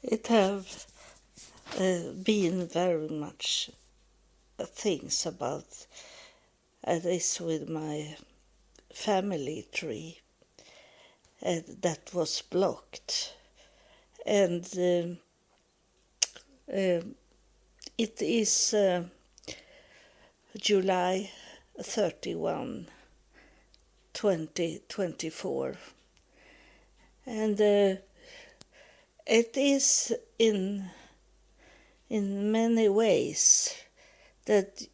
It have been very much things about this with my family tree that was blocked, and it is July 31, 2024, and it is in many ways that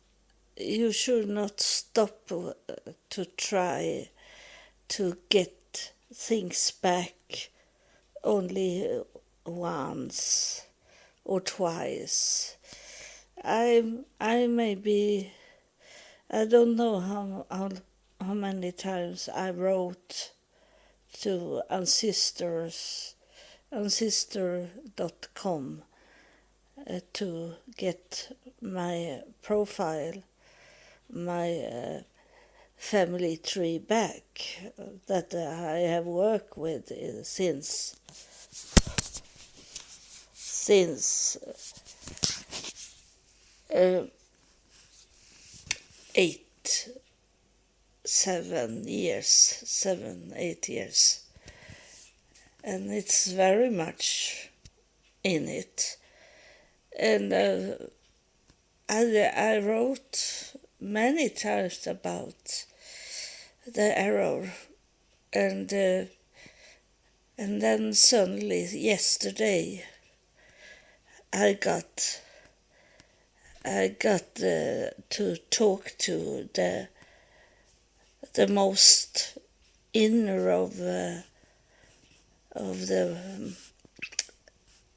you should not stop to try to get things back only once or twice. I maybe, I don't know how many times I wrote to ancestor.com to get my profile, my family tree back that I have worked with since 8 years, and it's very much in it. And I wrote many times about the error, and then suddenly yesterday I got to talk to the most inner of the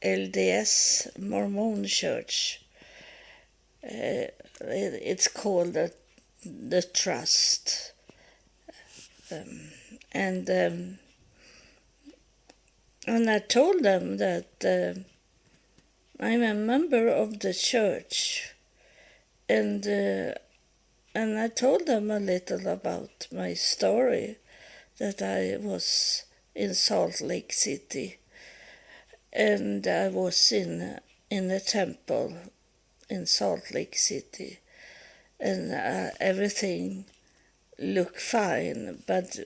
LDS Mormon Church. It's called the Trust, and I told them that I'm a member of the church, and I told them a little about my story, that I was in Salt Lake City, and I was in a temple in Salt Lake City, and everything looked fine. But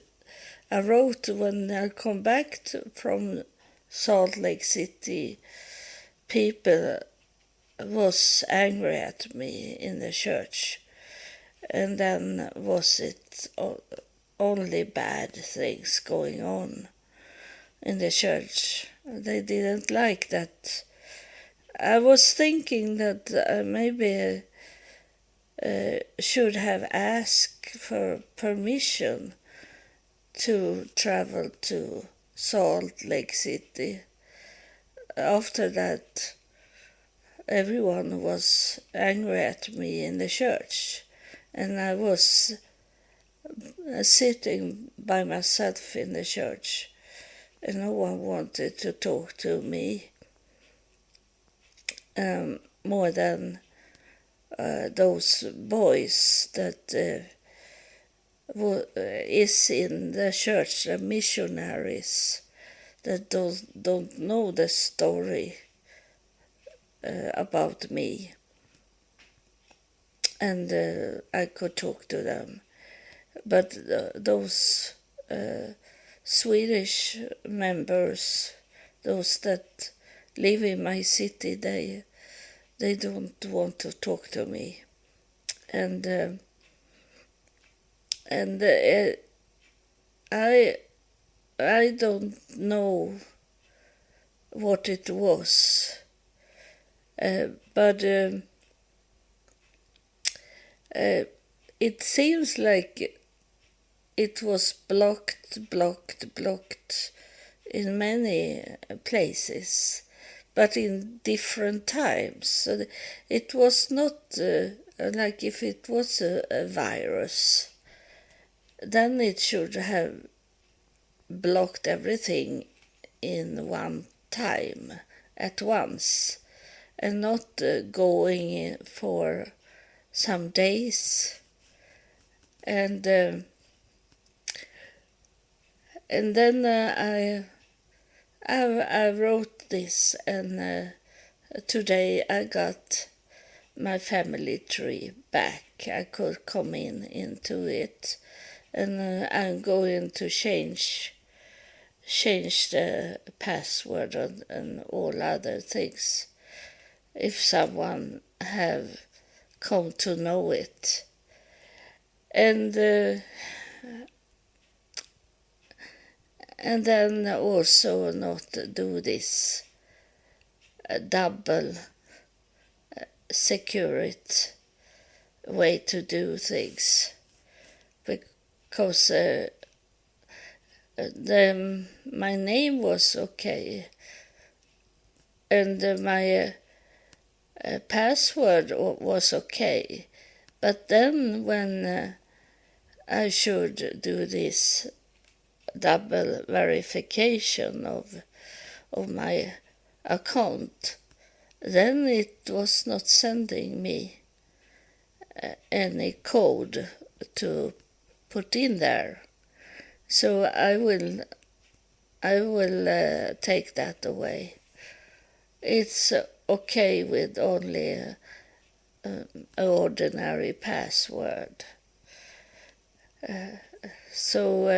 I wrote, when I come back from Salt Lake City, people was angry at me in the church, and then was it only bad things going on in the church. They didn't like that. I was thinking that maybe should have asked for permission to travel to Salt Lake City. After that, everyone was angry at me in the church, and I was sitting by myself in the church, and no one wanted to talk to me more than those boys that is in the church, the missionaries that don't know the story about me, and I could talk to them. But those Swedish members, those that live in my city, they don't want to talk to me, and I don't know what it was, but it seems like it was blocked in many places, but in different times. So it was not like if it was a virus, then it should have blocked everything in one time at once, and not going for some days. And then I wrote this, and today I got my family tree back. I could come into it, and I'm going to change the password and all other things if someone have come to know it. And then also not do this double security way to do things, because my name was okay, and my password was okay, but then when I should do this double verification of my account, then it was not sending me any code to put in there. So I will take that away. It's okay with only an ordinary password. So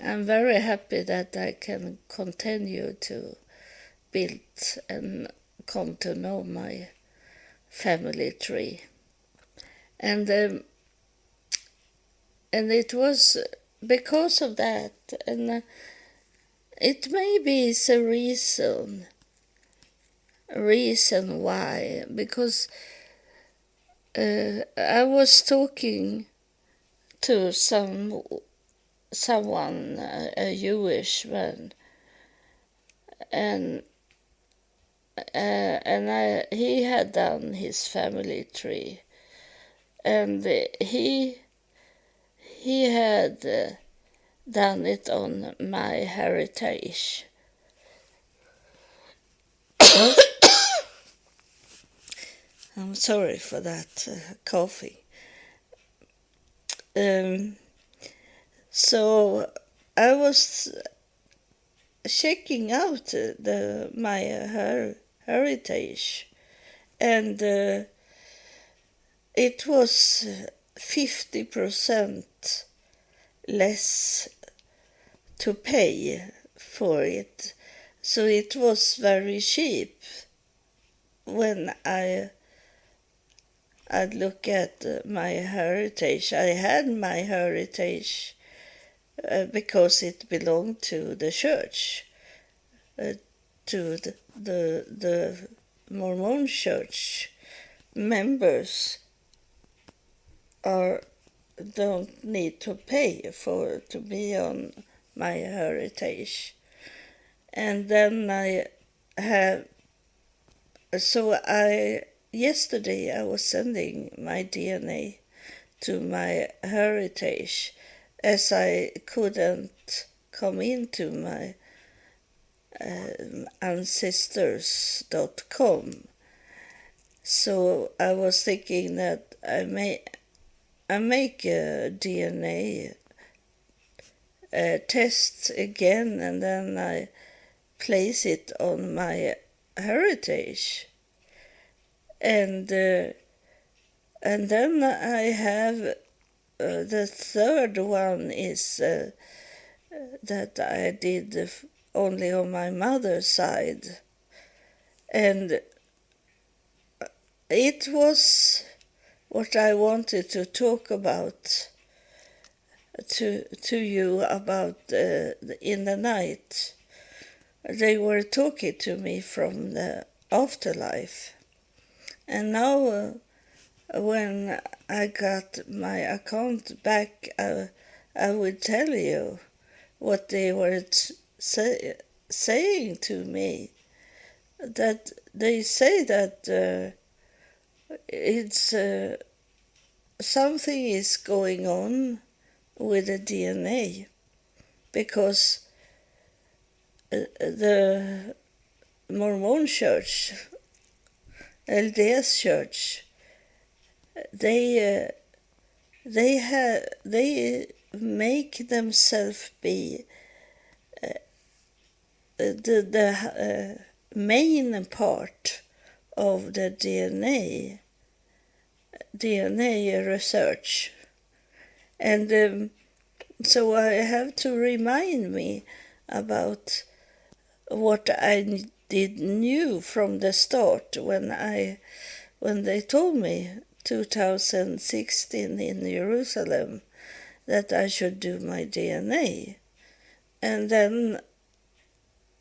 I'm very happy that I can continue to build and come to know my family tree. And it was because of that, and it maybe is a reason why, because I was talking to someone, a Jewish man, and he had done his family tree, and he had done it on my heritage. I'm sorry for that coughing. So I was checking out my heritage, and it was 50% less to pay for it. So it was very cheap when I'd look at my heritage. I had my heritage because it belonged to the church, to the Mormon church. Members don't need to pay to be on my heritage. And then yesterday I was sending my DNA to my heritage, as I couldn't come into my ancestors.com. So I was thinking that I make a DNA test again, and then I place it on my heritage, and then I have the third one is that I did only on my mother's side, and it was what I wanted to talk about to you about in the night. They were talking to me from the afterlife, and now when I got my account back, I would tell you what they were saying to me. That they say that it's something is going on with the DNA, because the Mormon church, LDS church, they make themselves be the main part of the DNA research. And so I have to remind me about what I knew from the start when they told me 2016 in Jerusalem that I should do my DNA. And then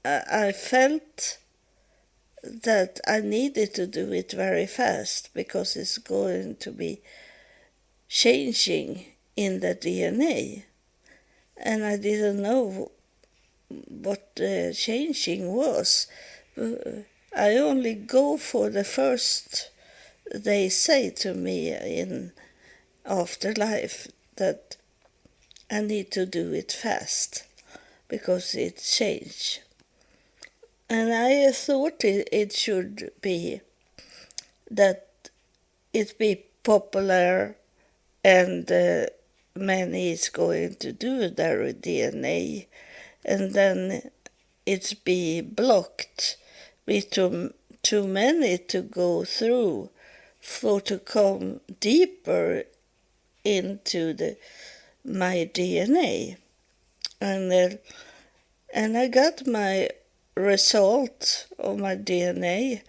I felt that I needed to do it very fast because it's going to be changing in the DNA. And I didn't know what the changing was. I only go for the first they say to me in afterlife, that I need to do it fast because it changed. And I thought it should be that it be popular and many is going to do their DNA, and then it be blocked, be too many to go through for to come deeper into my DNA. And I got my result of my DNA,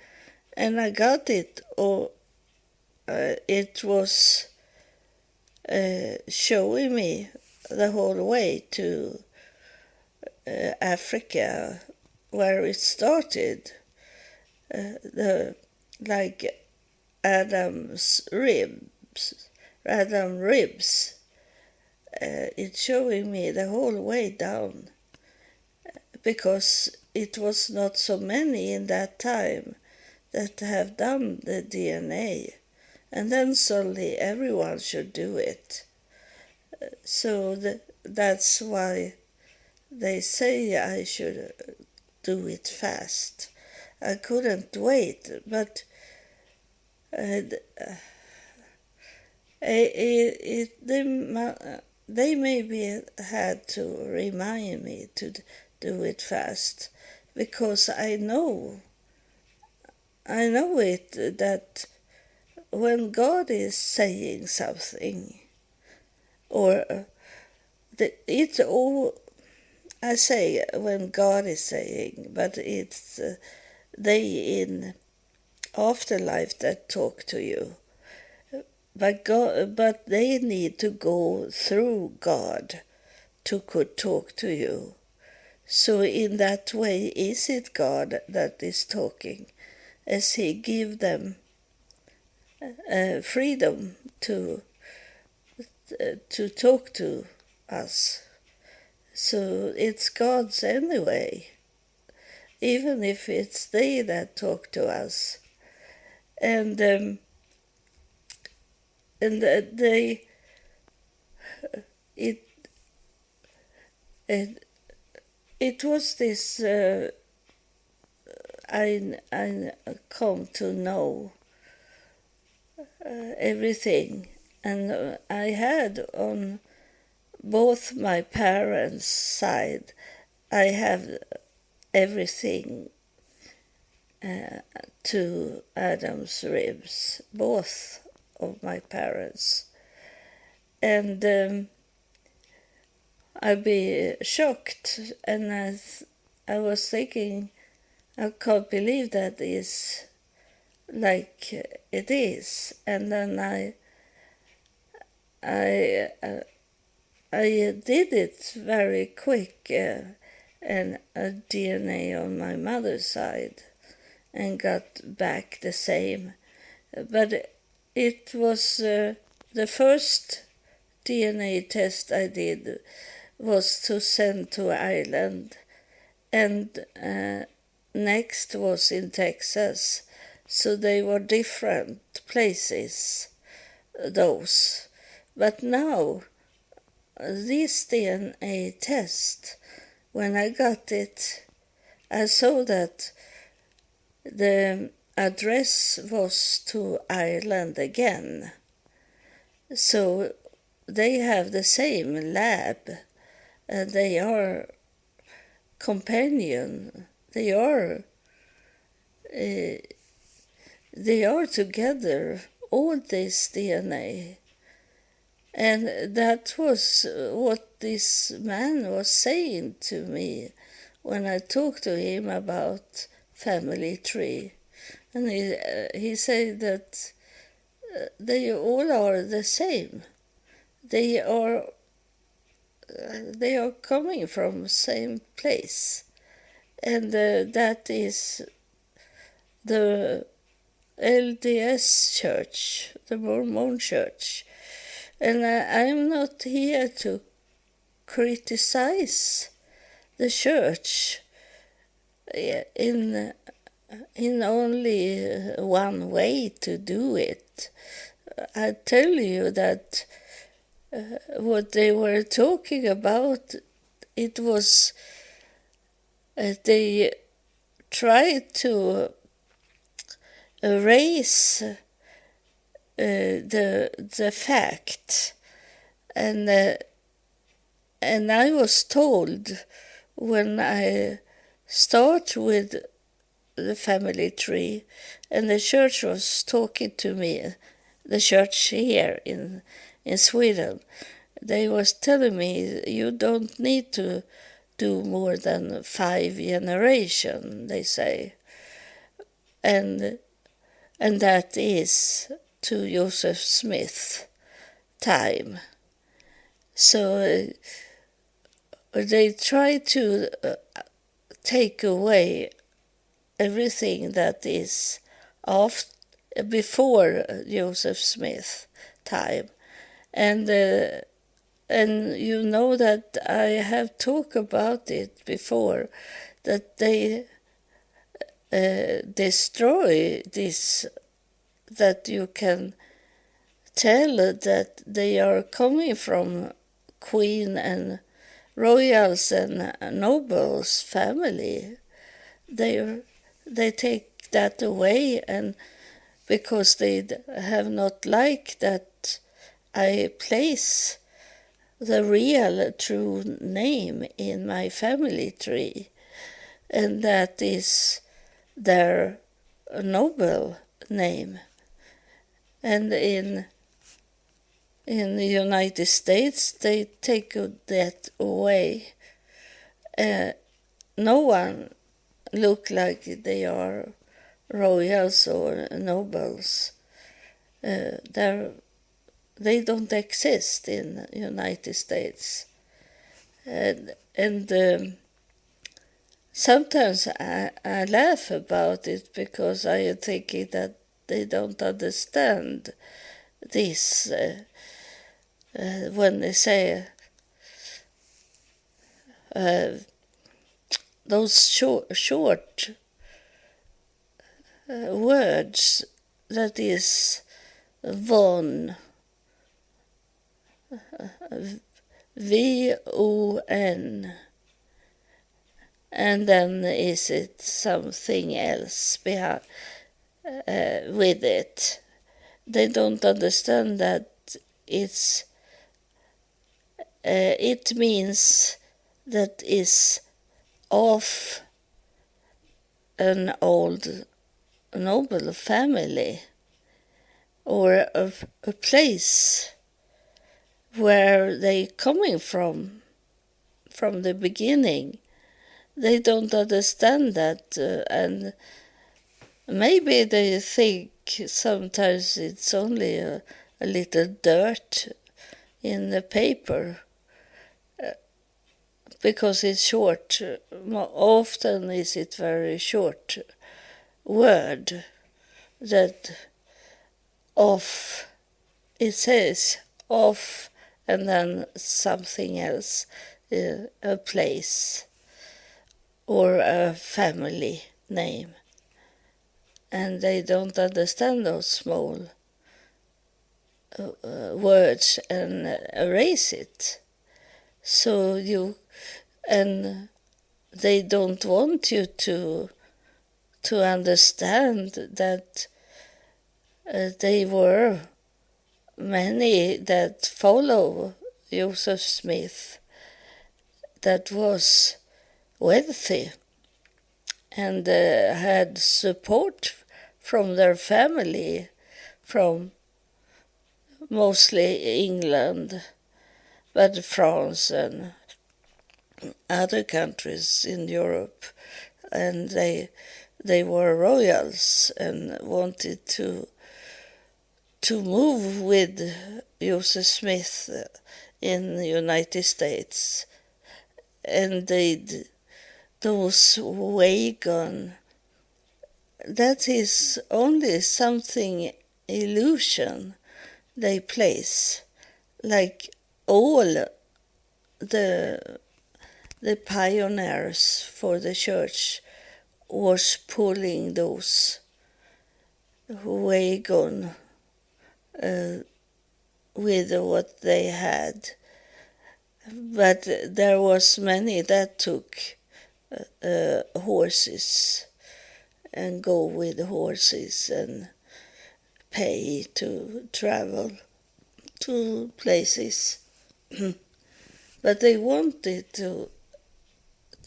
and I got it, or it was showing me the whole way to Africa, where it started, like Adam's ribs. It's showing me the whole way down, because it was not so many in that time that have done the DNA, and then suddenly everyone should do it. So that's why they say I should do it fast. I couldn't wait, but they maybe had to remind me to do it fast, because I know it, that when God is saying something, or it's all, I say when God is saying, but it's they in afterlife that talk to you. But they need to go through God to could talk to you. So in that way, is it God that is talking, as He give them freedom to talk to us. So it's God's anyway, even if it's they that talk to us. And they it was this I come to know everything, and I had on both my parents' side, I have everything to Adam's ribs, both of my parents. And I'd be shocked, and I was thinking, I can't believe that is like it is. And then I did it very quick, and a DNA on my mother's side, and got back the same. But it was the first DNA test I did was to send to Ireland, and next was in Texas. So they were different places, those. But now, this DNA test, when I got it, I saw that the address was to Ireland again. So they have the same lab. They are companion. They are together, all this DNA. And that was what this man was saying to me when I talked to him about family tree. And he said that they all are the same. They are coming from the same place. And that is the LDS church, the Mormon church. And I'm not here to criticize the church in only one way to do it. I tell you that what they were talking about, it was they tried to erase the fact, and I was told when I start with the family tree, and the church was talking to me, the church here in Sweden, they was telling me you don't need to do more than 5 generations, they say, and that is to Joseph Smith time. So they try to take away everything that is before Joseph Smith time. And you know that I have talked about it before, that they destroy this, that you can tell that they are coming from queen and royals and nobles family. They take that away, and because they have not liked that I place the real true name in my family tree, and that is their noble name. And in the United States, they take that away. No one look like they are royals or nobles. They don't exist in the United States. And sometimes I laugh about it, because I am thinking that they don't understand this when they say those short words, that is von, VON, and then is it something else behind, with it. They don't understand that it means that is of an old noble family, or a place where they coming from the beginning. They don't understand that, and maybe they think sometimes it's only a little dirt in the paper, because it's short. Often is it very short word, that off, it says off, and then something else, a place or a family name. And they don't understand those small words and erase it. So and they don't want you to understand that they were many that follow Joseph Smith, that was wealthy and had support from their family, from mostly England, but France and other countries in Europe, and they were royals and wanted to move with Joseph Smith in the United States, and those wagon. That is only something illusion they place, like all the pioneers for the church was pulling those wagon with what they had. But there was many that took horses and go with horses and pay to travel to places. But they wanted to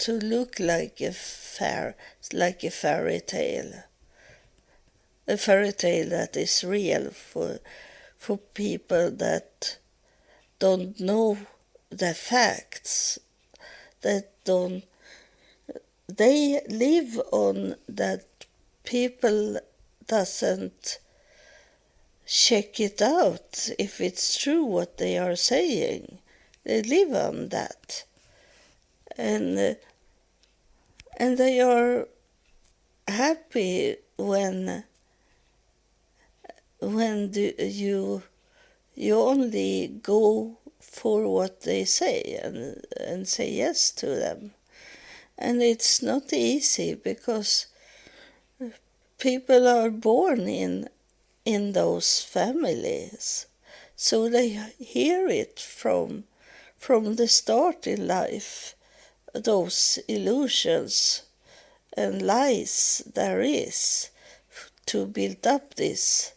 look like a fairy tale. A fairy tale that is real for people that don't know the facts, they live on that people doesn't check it out if it's true what they are saying. They live on that. And they are happy when you only go for what they say and say yes to them. And it's not easy because people are born in those families, so they hear it from the start in life, those illusions and lies there is to build up this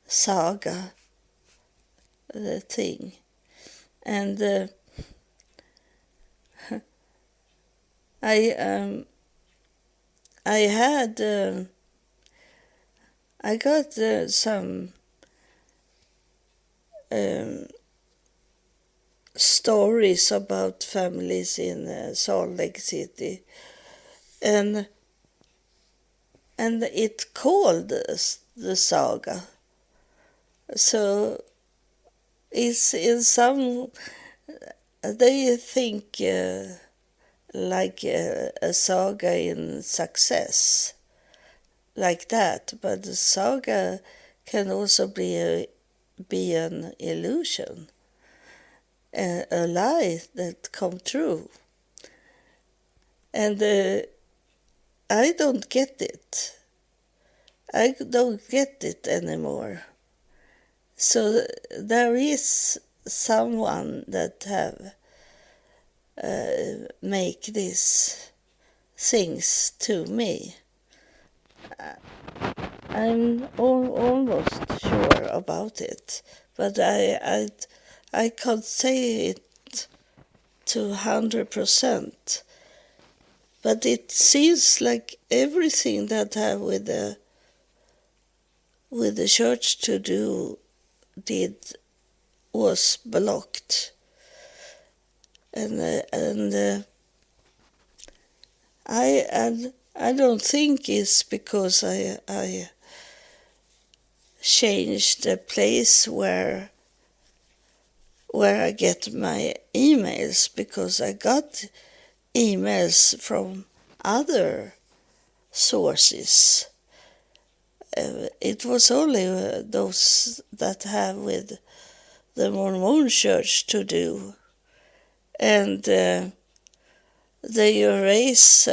saga thing. And I got some stories about families in Salt Lake City, and it called the saga. So it's in some, they think like a saga in success, like that, but the saga can also be an illusion, a lie that come true. And I don't get it. I don't get it anymore. So there is someone that have make these things to me. I'm almost sure about it, but I can't say it to 100%. But it seems like everything that have with the church to do was blocked, and I don't think it's because I changed the place where I get my emails, because I got emails from other sources. It was only those that have with the Mormon church to do, and they erase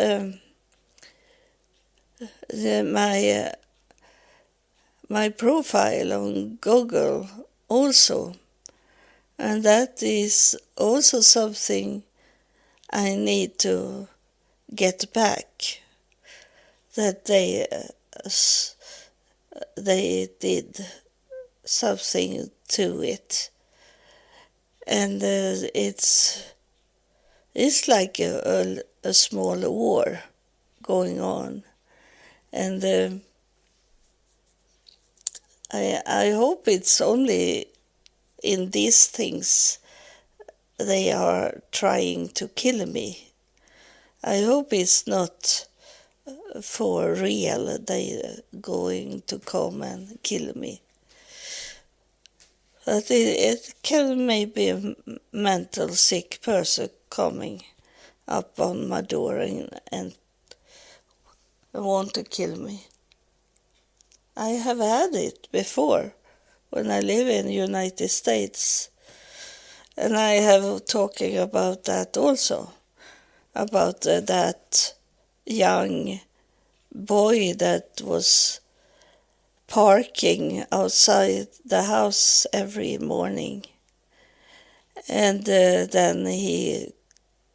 my profile on Google also, and that is also something I need to get back, that they did something to it. And it's like a a small war going on. And I hope it's only in these things they are trying to kill me. I hope it's not for real they going to come and kill me. But it can maybe a mental sick person coming up on my door and want to kill me. I have had it before when I live in the United States. And I have talking about that also, about that young boy that was parking outside the house every morning. And then he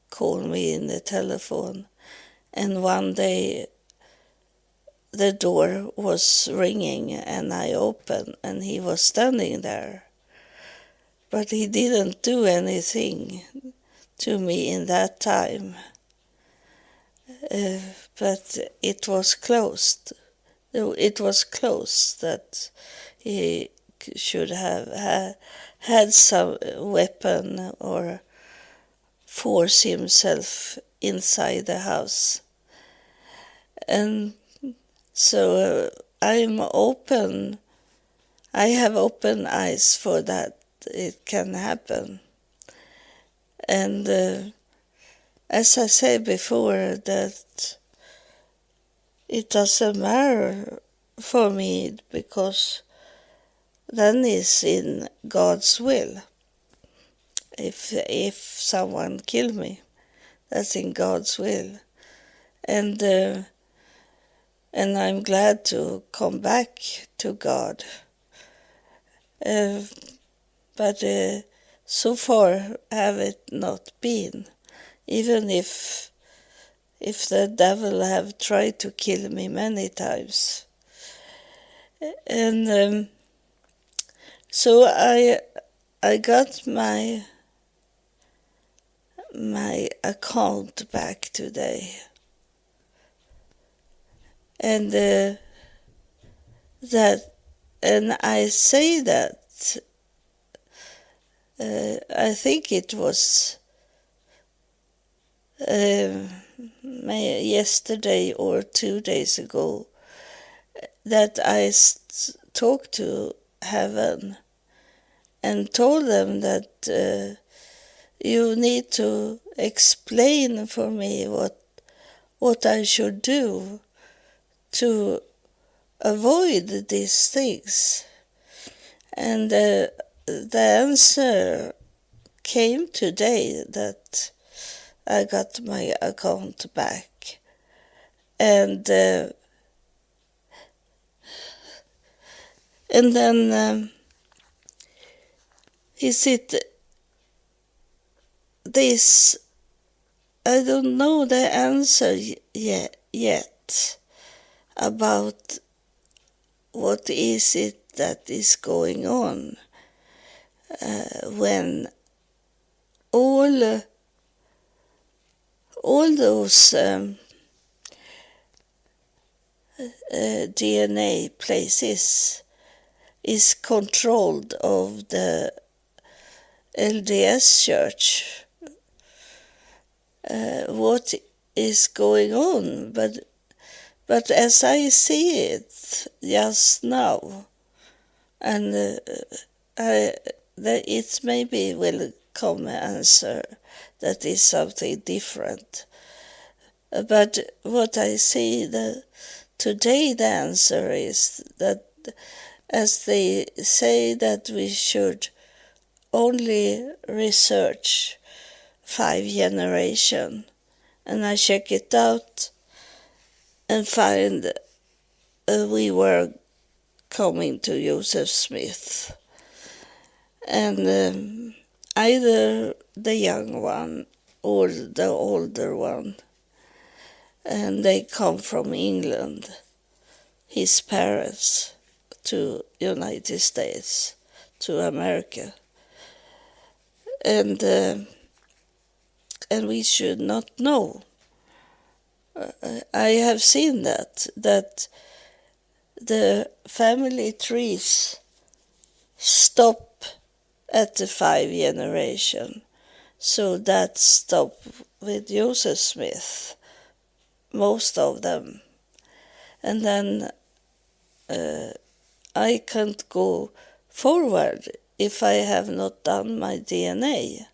called me in the telephone. And one day the door was ringing and I opened and he was standing there. But he didn't do anything to me in that time. But it was closed. It was close that he should have had some weapon or force himself inside the house. And so I'm open. I have open eyes for that. It can happen. And as I said before, that it doesn't matter for me because then it's in God's will. If someone kill me, that's in God's will. And I'm glad to come back to God. But so far have it not been, even if the devil have tried to kill me many times. And so I got my account back today. And I say that I think it was yesterday or 2 days ago that I talked to heaven and told them that you need to explain for me what I should do to avoid these things. And the answer came today that I got my account back. And then is it this? I don't know the answer yet about what is it that is going on when all those DNA places is controlled of the LDS church. What is going on? But as I see it just now, and it maybe will come an answer that is something different. But what I see today, the answer is that, as they say, that we should only research 5 generations, and I check it out and find we were coming to Joseph Smith, and either the young one or the older one, and they come from England, his parents, to United States, to America, and we should not know. I have seen that the family trees stop at the 5 generation. So that stopped with Joseph Smith, most of them. And then I can't go forward if I have not done my DNA.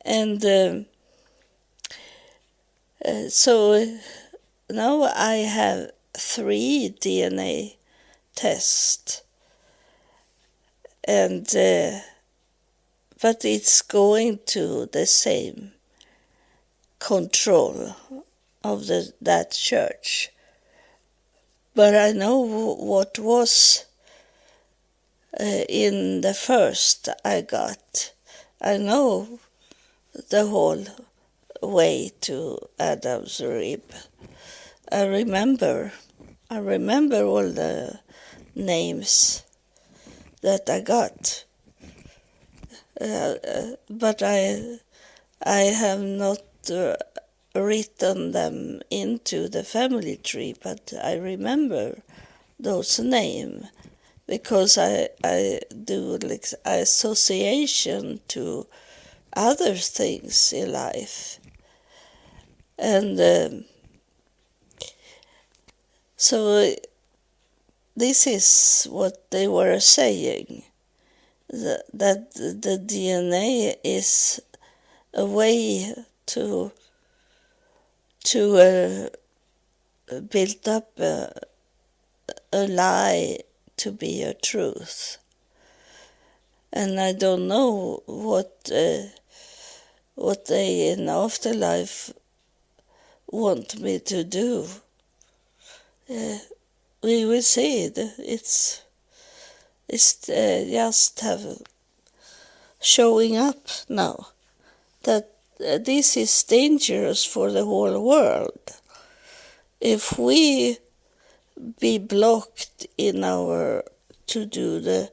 And so now I have 3 DNA tests, and but it's going to the same control of that church. But I know what was in the first I got. I know the whole way to Adam's rib. I remember all the names that I got, but I have not written them into the family tree, but I remember those names because I do like association to other things in life. And so this is what they were saying, that the DNA is a way to build up a lie to be a truth. And I don't know what they in afterlife want me to do. We will see. It's just have showing up now that this is dangerous for the whole world. If we be blocked in our to do the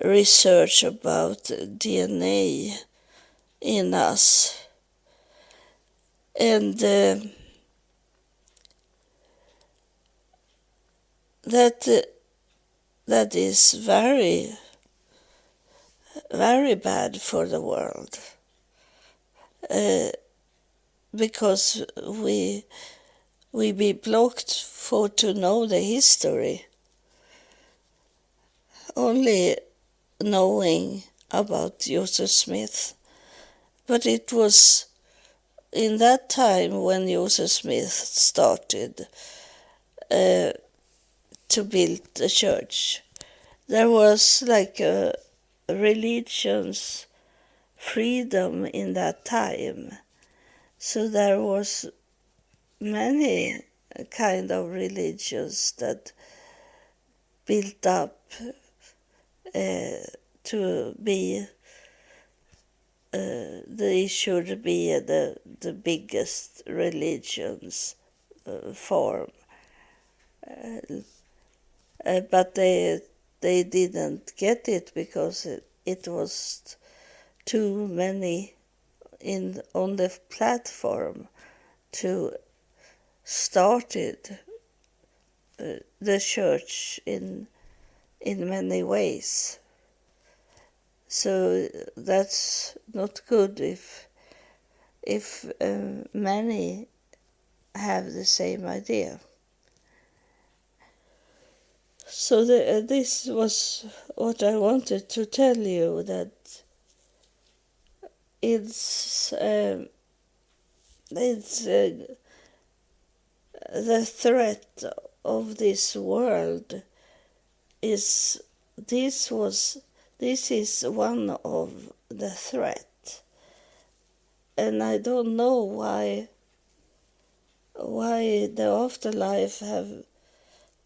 research about DNA in us, and that is very, very bad for the world, because we be blocked for to know the history. Only knowing about Joseph Smith, but it was in that time when Joseph Smith started to build the church. There was like a religion's freedom in that time. So there was many kind of religions that built up to be they should be the biggest religions form. But they didn't get it because it was too many on the platform to started the church in many ways. So that's not good if many have the same idea. So this was what I wanted to tell you, that it's the threat of this world is this is one of the threat, and I don't know why the afterlife have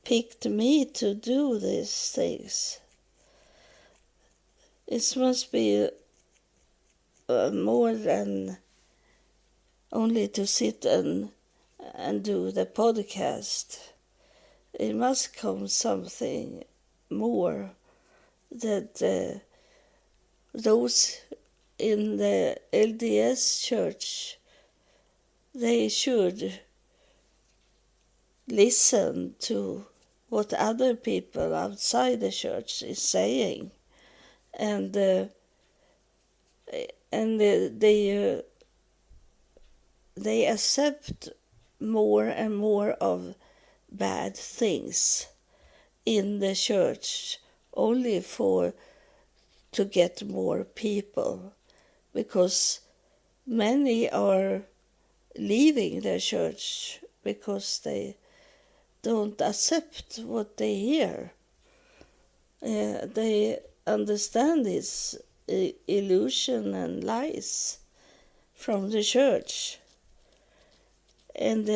picked me to do these things. It must be more than only to sit and do the podcast. It must come something more, that those in the LDS church, they should listen to what other people outside the church is saying, and they accept more and more of bad things in the church only to get more people, because many are leaving the church because they don't accept what they hear. They understand this illusion and lies from the church. And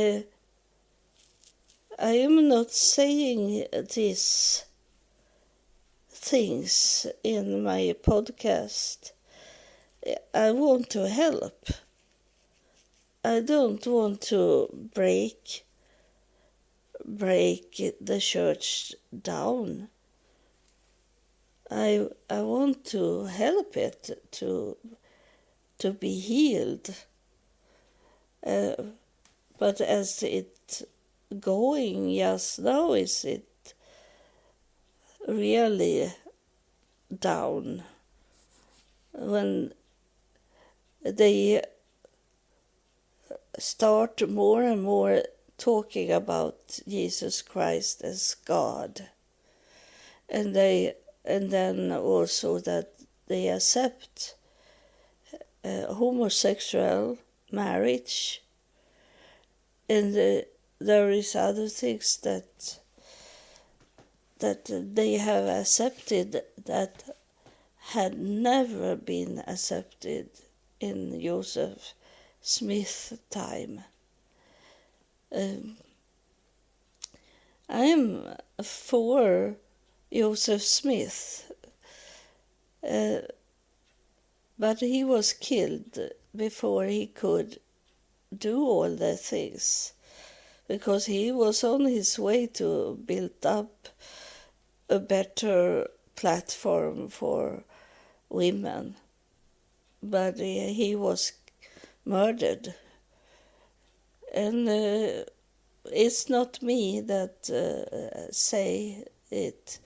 I am not saying these things in my podcast. I want to help. I don't want to break the church down. I want to help it to be healed. But as it going just now, is it really down? When they start more and more talking about Jesus Christ as God, and then also that they accept homosexual marriage, and there is other things that they have accepted that had never been accepted in Joseph Smith's time. I am for Joseph Smith, but he was killed before he could do all the things, because he was on his way to build up a better platform for women, but he was murdered. And it's not me that say it,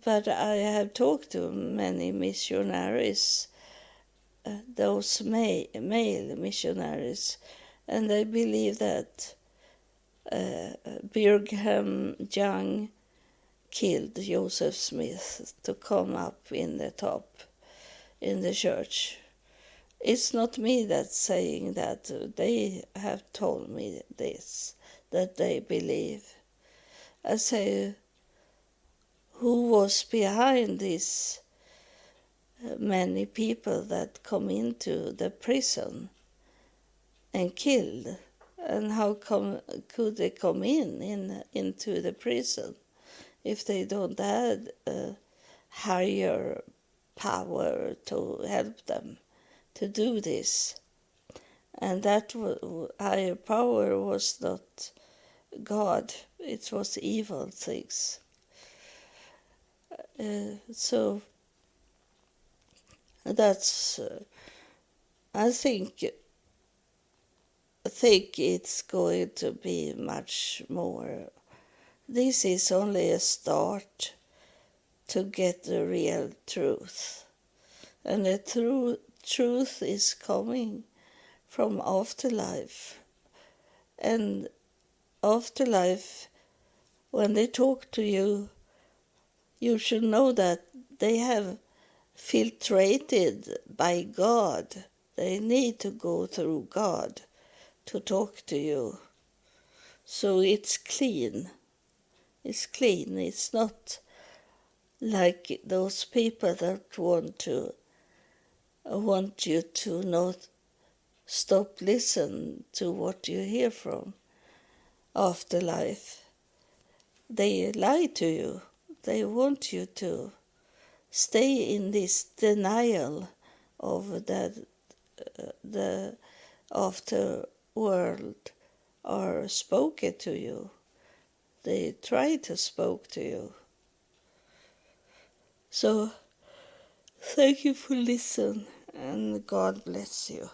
but I have talked to many missionaries, those male missionaries, and they believe that Brigham Young killed Joseph Smith to come up in the top in the church. It's not me that's saying that. They have told me this, that they believe. I say, who was behind these many people that come into the prison and killed? And how could they come into the prison if they don't have a higher power to help them to do this? And that higher power was not God, it was evil things. So that's, I think it's going to be much more. This is only a start to get the real truth. And the truth is coming from afterlife. And afterlife, when they talk to you, you should know that they have filtrated by God. They need to go through God to talk to you. So it's clean. It's clean. It's not like those people that want you to not stop listen to what you hear from afterlife. They lie to you. They want you to stay in this denial of that the afterworld are spoken to you. They try to speak to you. So, thank you for listening, and God bless you.